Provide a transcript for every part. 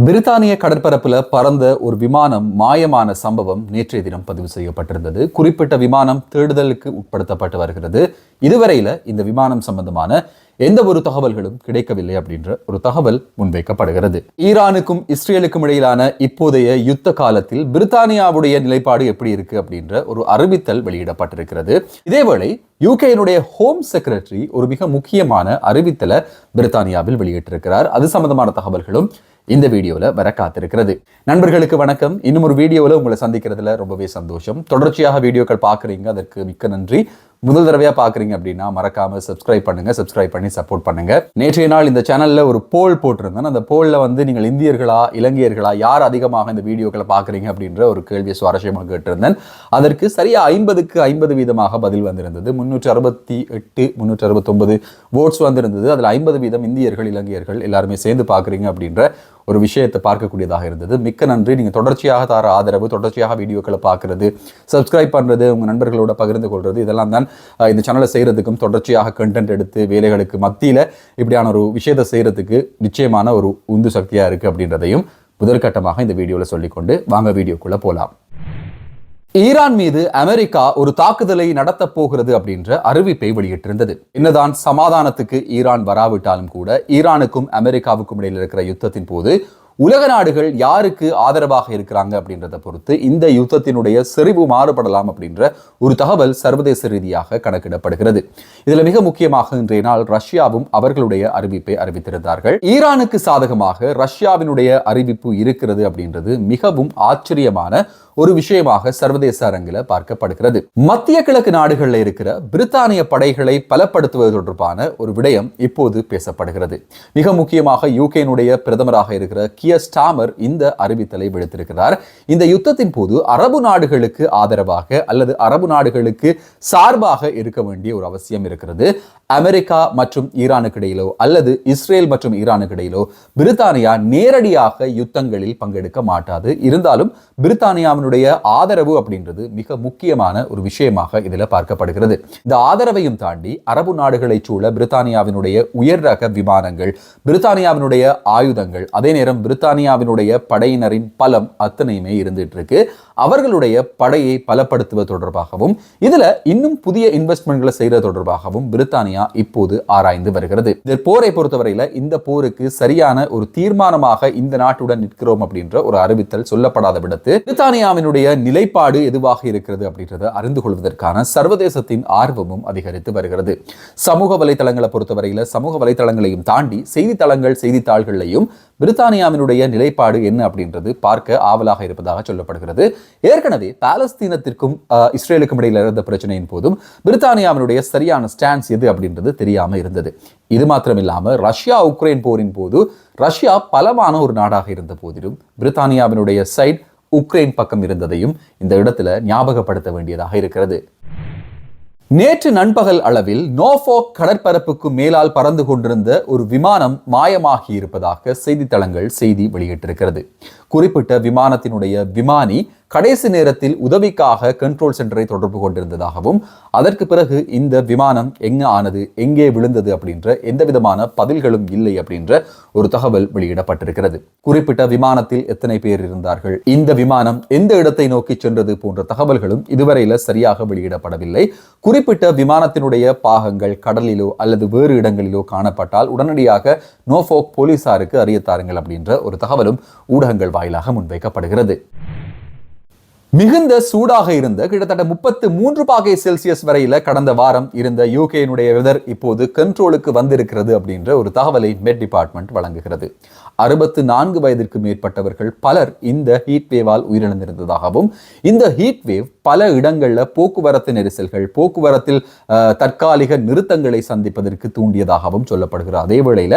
பிரித்தானிய கடற்பரப்புல பறந்த ஒரு விமானம் மாயமான சம்பவம் நேற்றைய தினம் பதிவு செய்யப்பட்டிருந்தது. குறிப்பிட்ட விமானம் தேடுதலுக்கு உட்படுத்தப்பட்டு வருகிறது. இதுவரையில இந்த விமானம் சம்பந்தமான எந்த ஒரு தகவல்களும் கிடைக்கவில்லை அப்படின்ற ஒரு தகவல் முன்வைக்கப்படுகிறது. ஈரானுக்கும் இஸ்ரேலுக்கும் இடையிலான இப்போதைய யுத்த காலத்தில் பிரித்தானியாவுடைய நிலைப்பாடு எப்படி இருக்கு அப்படின்ற ஒரு அறிவித்தல் வெளியிடப்பட்டிருக்கிறது. இதேவேளை யூகேனுடைய ஹோம் செக்ரட்டரி ஒரு மிக முக்கியமான அறிவித்தலை பிரித்தானியாவில் வெளியிட்டிருக்கிறார். அது சம்பந்தமான தகவல்களும் இந்த வீடியோல வர காத்திருக்கிறது. நண்பர்களுக்கு வணக்கம். இன்னும் ஒரு வீடியோல உங்களை சந்திக்கிறதுல ரொம்பவே சந்தோஷம். தொடர்ச்சியாக வீடியோக்கள் பார்க்குறீங்க, அதற்கு மிக்க நன்றி. முதல் தடவையா பாக்குறீங்க அப்படின்னா மறக்காம சப்ஸ்கிரைப் பண்ணுங்க, சப்ஸ்கிரைப் பண்ணி சப்போர்ட் பண்ணுங்க. நேற்றைய நாள் இந்த சேனல்ல ஒரு போல் போட்டிருந்தேன். அந்த போல்ல நீங்கள் இந்தியர்களா இலங்கையர்களா யார் அதிகமாக இந்த வீடியோக்களை பாக்குறீங்க அப்படின்ற ஒரு கேள்வியை சுவாரஸ்யமாக கேட்டிருந்தேன். அதற்கு சரியா 50க்கு 50% பதில் வந்திருந்தது. 368 369 ஓட்ஸ் வந்திருந்தது. அதுல 50% இந்தியர்கள் இலங்கையர்கள் எல்லாருமே சேர்ந்து பாக்குறீங்க அப்படின்ற ஒரு விஷயத்தை பார்க்கக்கூடியதாக இருந்தது. மிக்க நன்றி. நீங்க தொடர்ச்சியாக தர ஆதரவு, தொடர்ச்சியாக வீடியோக்களை பார்க்கறது, சப்ஸ்கிரைப் பண்றது, உங்க நண்பர்களோட பகிர்ந்து கொள்றது, இதெல்லாம் தான் இந்த சேனலை செய்யறதுக்கும் தொடர்ச்சியாக கண்டென்ட் எடுத்து வேலைகளுக்கு மத்தியில இப்படியான ஒரு விஷயத்தை செய்யறதுக்கு நிச்சயமான ஒரு உந்து சக்தியா இருக்கு அப்படின்றதையும் முதற்கட்டமாக இந்த வீடியோல சொல்லிக்கொண்டு வாங்க வீடியோக்குள்ள போலாம். ஈரான் மீது அமெரிக்கா ஒரு தாக்குதலை நடத்த போகிறது அப்படின்ற அறிவிப்பை வெளியிட்டிருந்தது. என்னதான் சமாதானத்துக்கு ஈரான் வராவிட்டாலும் கூட ஈரானுக்கும் அமெரிக்காவுக்கும் இடையில் இருக்கிற யுத்தத்தின் போது உலக நாடுகள் யாருக்கு ஆதரவாக இருக்கிறாங்க அப்படின்றத பொறுத்து இந்த யுத்தத்தினுடைய செறிவு மாறுபடலாம் அப்படின்ற ஒரு தகவல் சர்வதேச ரீதியாக கணக்கிடப்படுகிறது. இதுல மிக முக்கியமாக இன்றைய நாள் ரஷ்யாவும் அவர்களுடைய அறிவிப்பை அறிவித்திருந்தார்கள். ஈரானுக்கு சாதகமாக ரஷ்யாவினுடைய அறிவிப்பு இருக்கிறது அப்படின்றது மிகவும் ஆச்சரியமான ஒரு விஷயமாக சர்வதேச அரங்கில் பார்க்கப்படுகிறது. மத்திய கிழக்கு நாடுகளில் இருக்கிற பிரித்தானிய படைகளை பலப்படுத்துவது தொடர்பான ஒரு விடயம் இப்போது பேசப்படுகிறது. மிக முக்கியமாக யூகேனுடைய பிரதமராக இருக்கிற கியர் ஸ்டாமர் இந்த அறிவித்தலை விடுத்திருக்கிறார். இந்த யுத்தத்தின் போது அரபு நாடுகளுக்கு ஆதரவாக அல்லது அரபு நாடுகளுக்கு சார்பாக இருக்க வேண்டிய ஒரு அவசியம் இருக்கிறது. அமெரிக்கா மற்றும் ஈரானுக்கு இடையிலோ அல்லது இஸ்ரேல் மற்றும் ஈரானுக்கு இடையிலோ பிரித்தானியா நேரடியாக யுத்தங்களில் பங்கெடுக்க மாட்டாது. இருந்தாலும் பிரித்தானியாவினுடைய ஆதரவு அப்படின்றது மிக முக்கியமான ஒரு விஷயமாக இதுல பார்க்கப்படுகிறது. இந்த ஆதரவையும் தாண்டி அரபு நாடுகளை சூழ பிரித்தானியாவினுடைய உயர் ரக விமானங்கள், பிரித்தானியாவினுடைய ஆயுதங்கள், அதே நேரம் பிரித்தானியாவினுடைய படையினரின் பலம் அத்தனையுமே இருந்துட்டு இருக்கு. அவர்களுடைய படையை பலப்படுத்துவது தொடர்பாகவும் இதுல இன்னும் புதிய இன்வெஸ்ட்மெண்ட்களை செய்யறது தொடர்பாகவும் பிரித்தானியா இப்போது ஆராய்ந்து வருகிறது. இந்த போரை பொறுத்தவரையில இந்த போருக்கு சரியான ஒரு தீர்மானமாக இந்த நாட்டுடன் நிற்கிறோம் அப்படின்ற ஒரு அறிவித்தல் சொல்லப்படாத விடத்து பிரித்தானியாவினுடைய நிலைப்பாடு எதுவாக இருக்கிறது அப்படின்றத அறிந்து கொள்வதற்கான சர்வதேசத்தின் ஆர்வமும் அதிகரித்து வருகிறது. சமூக வலைதளங்களை பொறுத்தவரையில சமூக வலைதளங்களையும் தாண்டி செய்தித்தளங்கள் செய்தித்தாள்களையும் பிரித்தானியாவினுடைய நிலைப்பாடு என்ன அப்படின்றது பார்க்க ஆவலாக இருப்பதாக சொல்லப்படுகிறது. ஏற்கனவே பாலஸ்தீனத்திற்கும் இஸ்ரேலுக்கும் இடையில் இருந்த பிரச்சனையின் போதும் பிரித்தானியாவினுடைய சரியான ஸ்டான்ஸ் எது அப்படின்றது தெரியாம இருந்தது. இது மாத்திரமில்லாம ரஷ்யா உக்ரைன் போரின் போது ரஷ்யா பலமான ஒரு நாடாக இருந்த போதிலும் பிரித்தானியாவினுடைய சைட் உக்ரைன் பக்கம் இருந்ததையும் இந்த இடத்துல ஞாபகப்படுத்த வேண்டியதாக இருக்கிறது. நேற்று நண்பகல் அளவில் நோர்ஃபோக் கடற்பரப்புக்கு மேலால் பறந்து கொண்டிருந்த ஒரு விமானம் மாயமாகி இருப்பதாக செய்தித்தளங்கள் செய்தி வெளியிட்டிருக்கிறது. குறிப்பிட்ட விமானத்தினுடைய விமானி கடைசி நேரத்தில் உதவிக்காக கண்ட்ரோல் சென்டரை தொடர்பு கொண்டிருந்ததாகவும் அதற்கு பிறகு இந்த விமானம் எங்க ஆனது, எங்கே விழுந்தது அப்படின்ற எந்த விதமான பதில்களும் இல்லை அப்படின்ற ஒரு தகவல் வெளியிடப்பட்டிருக்கிறது. குறிப்பிட்ட விமானத்தில் எத்தனை பேர் இருந்தார்கள், இந்த விமானம் எந்த இடத்தை நோக்கி சென்றது போன்ற தகவல்களும் இதுவரையில சரியாக வெளியிடப்படவில்லை. குறிப்பிட்ட விமானத்தினுடைய பாகங்கள் கடலிலோ அல்லது வேறு இடங்களிலோ காணப்பட்டால் உடனடியாக நோர்ஃபோக் போலீசாருக்கு அறியத்தாருங்கள் அப்படின்ற ஒரு தகவலும் ஊடகங்கள் வாயிலாக முன்வைக்கப்படுகிறது. மிகுந்த சூடாக இருந்த கிட்டத்தட்ட 33 பாகை செல்சியஸ் வரையில கடந்த வாரம் இருந்த யூகேனுடைய வெதர் இப்போது கண்ட்ரோலுக்கு வந்திருக்கிறது அப்படின்ற ஒரு தகவலை மெட் டிபார்ட்மெண்ட் வழங்குகிறது. 64 வயதிற்கு மேற்பட்டவர்கள் பலர் இந்த ஹீட் வேவால் உயிரிழந்திருந்ததாகவும் இந்த ஹீட் வேவ் பல இடங்கள்ல போக்குவரத்து நெரிசல்கள், போக்குவரத்தில் தற்காலிக நிறுத்தங்களை சந்திப்பதற்கு தூண்டியதாகவும் சொல்லப்படுகிறது. அதே வேளையில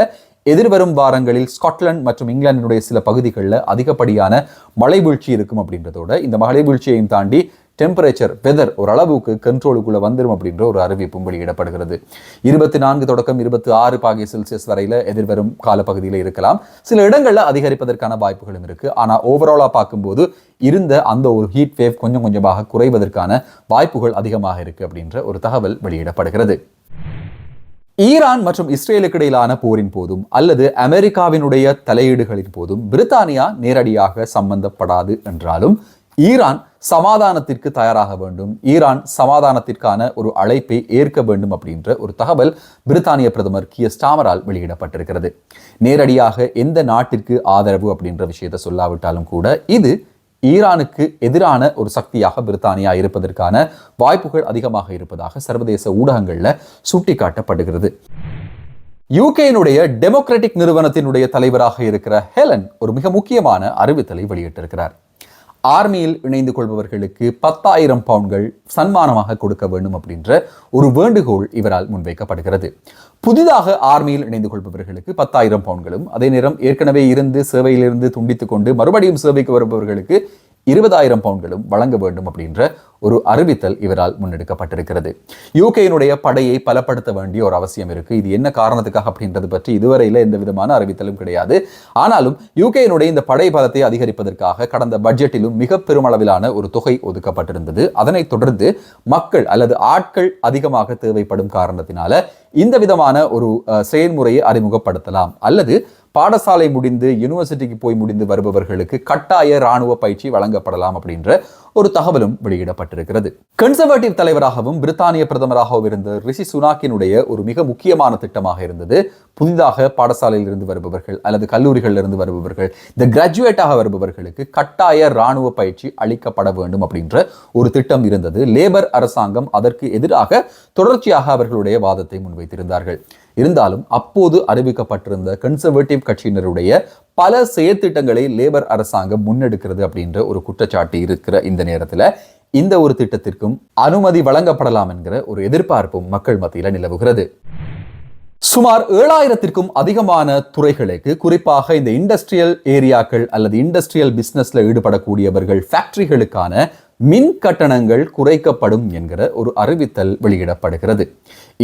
எதிர்வரும் வாரங்களில் ஸ்காட்லாந்து மற்றும் இங்கிலாந்தினுடைய சில பகுதிகளில் அதிகப்படியான மழை வீழ்ச்சி இருக்கும் அப்படின்றதோட இந்த மழை வீழ்ச்சியையும் தாண்டி டெம்பரேச்சர் வெதர் ஓரளவுக்கு கண்ட்ரோலுக்குள்ள வந்துடும் அப்படின்ற ஒரு அறிவிப்பும் வெளியிடப்படுகிறது. 24 தொடக்கம் 26 பாகை செல்சியஸ் வரையில எதிர்வரும் காலப்பகுதியில் இருக்கலாம். சில இடங்கள்ல அதிகரிப்பதற்கான வாய்ப்புகளும் இருக்கு. ஆனா ஓவராலா பார்க்கும்போது இருந்த அந்த ஒரு ஹீட் வேவ் கொஞ்சம் கொஞ்சமாக குறைவதற்கான வாய்ப்புகள் அதிகமாக இருக்கு அப்படின்ற ஒரு தகவல் வெளியிடப்படுகிறது. ஈரான் மற்றும் இஸ்ரேலுக்கு இடையிலான போரின் போதும் அல்லது அமெரிக்காவினுடைய தலையீடுகளின் போதும் பிரித்தானியா நேரடியாக சம்பந்தப்படாது என்றாலும் ஈரான் சமாதானத்திற்கு தயாராக வேண்டும், ஈரான் சமாதானத்திற்கான ஒரு அழைப்பை ஏற்க வேண்டும் அப்படின்ற ஒரு தகவல் பிரித்தானிய பிரதமர் கியர் ஸ்டாமரால் வெளியிடப்பட்டிருக்கிறது. நேரடியாக எந்த நாட்டிற்கு ஆதரவு அப்படின்ற விஷயத்தை சொல்லாவிட்டாலும் கூட இது ஈரானுக்கு எதிரான ஒரு சக்தியாக பிரித்தானியா இருப்பதற்கான வாய்ப்புகள் அதிகமாக இருப்பதாக சர்வதேச ஊடகங்கள்ல சுட்டிக்காட்டப்படுகிறது. யூகேனுடைய டெமோக்ராட்டிக் நிறுவனத்தினுடைய தலைவராக இருக்கிற ஹெலன் ஒரு மிக முக்கியமான அறிவித்தலை வெளியிட்டிருக்கிறார். ஆர்மியில் இணைந்து கொள்பவர்களுக்கு 10,000 பவுண்ட்கள் சன்மானமாக கொடுக்க வேண்டும் அப்படின்ற ஒரு வேண்டுகோள் இவரால் முன்வைக்கப்படுகிறது. புதிதாக ஆர்மியில் இணைந்து கொள்பவர்களுக்கு 10,000 பவுண்ட்களும், அதே நேரம் ஏற்கனவே இருந்து சேவையிலிருந்து துண்டித்துக் கொண்டு மறுபடியும் சேவைக்கு வருபவர்களுக்கு 20,000 பவுண்ட்களும் வழங்க வேண்டும் அப்படின்ற ஒரு அறிவித்தல் இவரால் முன்னெடுக்கப்பட்டிருக்கிறது. யூகேனுடைய படையை பலப்படுத்த வேண்டிய ஒரு அவசியம் இருக்கு. இது என்ன காரணத்துக்காக அப்படின்றது பற்றி இதுவரையில எந்த விதமான அறிவித்தலும் கிடையாது. ஆனாலும் யூகேனுடைய இந்த படை பலத்தை அதிகரிப்பதற்காக கடந்த பட்ஜெட்டிலும் மிக பெருமளவிலான ஒரு தொகை ஒதுக்கப்பட்டிருந்தது. அதனைத் தொடர்ந்து மக்கள் அல்லது ஆட்கள் அதிகமாக தேவைப்படும் காரணத்தினால இந்த விதமான ஒரு செயல்முறையை அறிமுகப்படுத்தலாம், அல்லது பாடசாலை முடிந்து யூனிவர்சிட்டிக்கு போய் முடிந்து வருபவர்களுக்கு கட்டாய இராணுவ பயிற்சி வழங்கப்படலாம் அப்படின்ற ஒரு தகவலும் வெளியிடப்பட்டிருக்கிறது. கன்சர்வேட்டிவ் தலைவராகவும் பிரித்தானிய பிரதமராகவும் இருந்த ரிஷி சுனாக்கினுடைய ஒரு மிக முக்கியமான திட்டமாக இருந்தது புதிதாக பாடசாலையில் இருந்து வருபவர்கள் அல்லது கல்லூரிகளில் இருந்து வருபவர்கள், இந்த கிராஜுவேட்டாக வருபவர்களுக்கு கட்டாய இராணுவ பயிற்சி அளிக்கப்பட வேண்டும் அப்படின்ற ஒரு திட்டம் இருந்தது. லேபர் அரசாங்கம் அதற்கு எதிராக தொடர்ச்சியாக அவர்களுடைய வாதத்தை முன்வைத்திருந்தார்கள். இருந்தாலும் அப்போது அறிவிக்கப்பட்டிருந்த கன்சர்வேட்டிவ் கட்சியினருடைய பல செயற்திட்டங்களை லேபர் அரசாங்கம் முன்னெடுக்கிறது அப்படின்ற ஒரு குற்றச்சாட்டு இருக்கிற இந்த நேரத்தில் இந்த ஒரு திட்டத்திற்கும் அனுமதி வழங்கப்படலாம் என்கிற ஒரு எதிர்பார்ப்பும் மக்கள் மத்தியில் நிலவுகிறது. சுமார் 7,000க்கும் அதிகமான துறைகளுக்கு, குறிப்பாக இந்த இண்டஸ்ட்ரியல் ஏரியாக்கள் அல்லது இண்டஸ்ட்ரியல் பிசினஸ்ல ஈடுபடக்கூடியவர்கள், ஃபேக்டரிகளுக்கான மின் கட்டணங்கள் குறைக்கப்படும் என்கிற ஒரு அறிவித்தல் வெளியிடப்படுகிறது.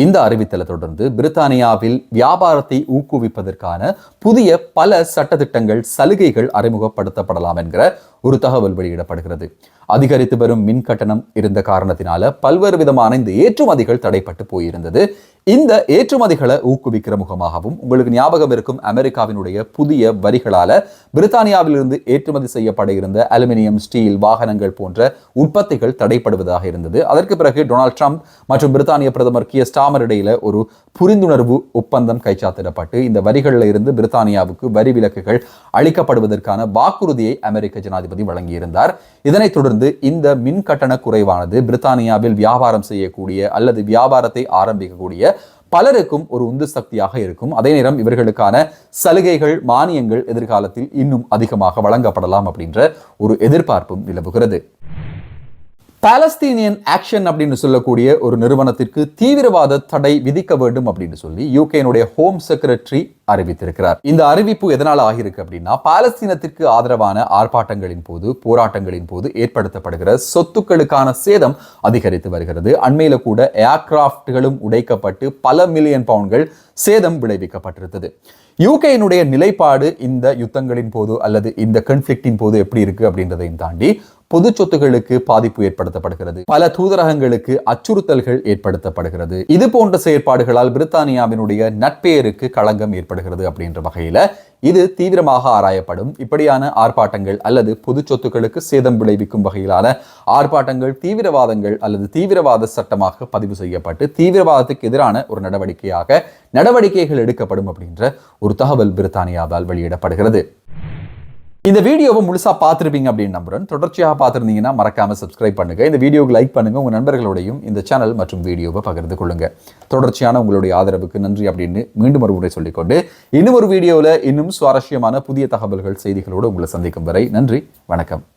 இந்த அறிவித்தலை தொடர்ந்து பிரித்தானியாவில் வியாபாரத்தை ஊக்குவிப்பதற்கான புதிய பல சட்டத்திட்டங்கள், சலுகைகள் அறிமுகப்படுத்தப்படலாம் என்கிற ஒரு தகவல் வெளியிடப்படுகிறது. அதிகரித்து வரும் மின் கட்டணம் இருந்த காரணத்தினால பல்வேறு விதமான இந்த ஏற்றுமதிகள் தடைப்பட்டு போயிருந்தது. இந்த ஏற்றுமதிகளை ஊக்குவிக்கிற முகமாகவும் உங்களுக்கு ஞாபகம் இருக்கும் அமெரிக்காவினுடைய புதிய வரிகளால பிரித்தானியாவிலிருந்து ஏற்றுமதி செய்யப்பட இருந்த அலுமினியம், ஸ்டீல், வாகனங்கள் போன்ற உற்பத்திகள் தடைப்படுவதாக இருந்தது. அதற்கு பிறகு டொனால்ட் ட்ரம்ப் மற்றும் பிரித்தானிய பிரதமர் கியர் ஸ்டாமர் இடையில ஒரு புரிந்துணர்வு ஒப்பந்தம் கைச்சாத்திடப்பட்டு இந்த வரிகளில் இருந்து பிரித்தானியாவுக்கு வரி விலக்குகள் அளிக்கப்படுவதற்கான வாக்குறுதியை அமெரிக்க ஜனாதிபதி வழங்கியிருந்தார். இதனைத் தொடர்ந்து இந்த மின் கட்டண குறைவானது பிரித்தானியாவில் வியாபாரம் செய்யக்கூடிய அல்லது வியாபாரத்தை ஆரம்பிக்கக்கூடிய பலருக்கும் ஒரு உந்து சக்தியாக இருக்கும். அதே நேரம் இவர்களுக்கான சலுகைகள், மானியங்கள் எதிர்காலத்தில் இன்னும் அதிகமாக வழங்கப்படலாம் அப்படின்ற ஒரு எதிர்பார்ப்பும் நிலவுகிறது. பாலஸ்தீனியன் ஆக்ஷன் அப்படின்னு சொல்லக்கூடிய ஒரு நிறுவனத்திற்கு தீவிரவாத தடை விதிக்க வேண்டும் அப்படின்னு சொல்லி யூகேனுடைய ஹோம் செக்ரட்டரி அறிவித்திருக்கிறார். இந்த அறிவிப்பு எதனால் ஆகியிருக்கு அப்படின்னா, பாலஸ்தீனத்திற்கு ஆதரவான ஆர்ப்பாட்டங்களின் போது, போராட்டங்களின் போது ஏற்படுத்தப்படுகிற சொத்துக்களுக்கான சேதம் அதிகரித்து வருகிறது. அண்மையில கூட ஏர்கிராப்ட்களும் உடைக்கப்பட்டு பல மில்லியன் பவுண்ட்கள் சேதம் விளைவிக்கப்பட்டிருந்தது. யூகேனுடைய நிலைப்பாடு இந்த யுத்தங்களின் போது அல்லது இந்த கன்ஃபிளிக்டின் போது எப்படி இருக்கு அப்படின்றதையும் தாண்டி பொது சொத்துகளுக்கு பாதிப்பு ஏற்படுத்தப்படுகிறது, பல தூதரகங்களுக்கு அச்சுறுத்தல்கள் ஏற்படுத்தப்படுகிறது. இது போன்ற செயற்பாடுகளால் பிரித்தானியாவினுடைய நட்பெயருக்கு களங்கம் ஏற்படுகிறது அப்படின்ற வகையில இது தீவிரமாக ஆராயப்படும். இப்படியான ஆர்ப்பாட்டங்கள் அல்லது பொது சொத்துக்களுக்கு சேதம் விளைவிக்கும் வகையிலான ஆர்ப்பாட்டங்கள் தீவிரவாதங்கள் அல்லது தீவிரவாத சட்டமாக பதிவு செய்யப்பட்டு தீவிரவாதத்துக்கு எதிரான ஒரு நடவடிக்கைகள் எடுக்கப்படும் அப்படின்ற ஒரு தகவல் பிரித்தானியாவால் வெளியிடப்படுகிறது. இந்த வீடியோவை முழுசா பார்த்துருப்பீங்க அப்படின்னு நம்புறேன். தொடர்ச்சியாக பார்த்துருந்தீங்கன்னா மறக்காம சப்ஸ்கிரைப் பண்ணுங்க, இந்த வீடியோவுக்கு லைக் பண்ணுங்க, உங்க நண்பர்களோடையும் இந்த சேனல் மற்றும் வீடியோவை பகிர்ந்து கொள்ளுங்க. தொடர்ச்சியான உங்களுடைய ஆதரவுக்கு நன்றி அப்படின்னு மீண்டும் ஒரு முறை சொல்லிக்கொண்டு இன்னும் ஒரு வீடியோவில் இன்னும் சுவாரஸ்யமான புதிய தகவல்கள், செய்திகளோடு உங்களை சந்திக்கும் வரை நன்றி, வணக்கம்.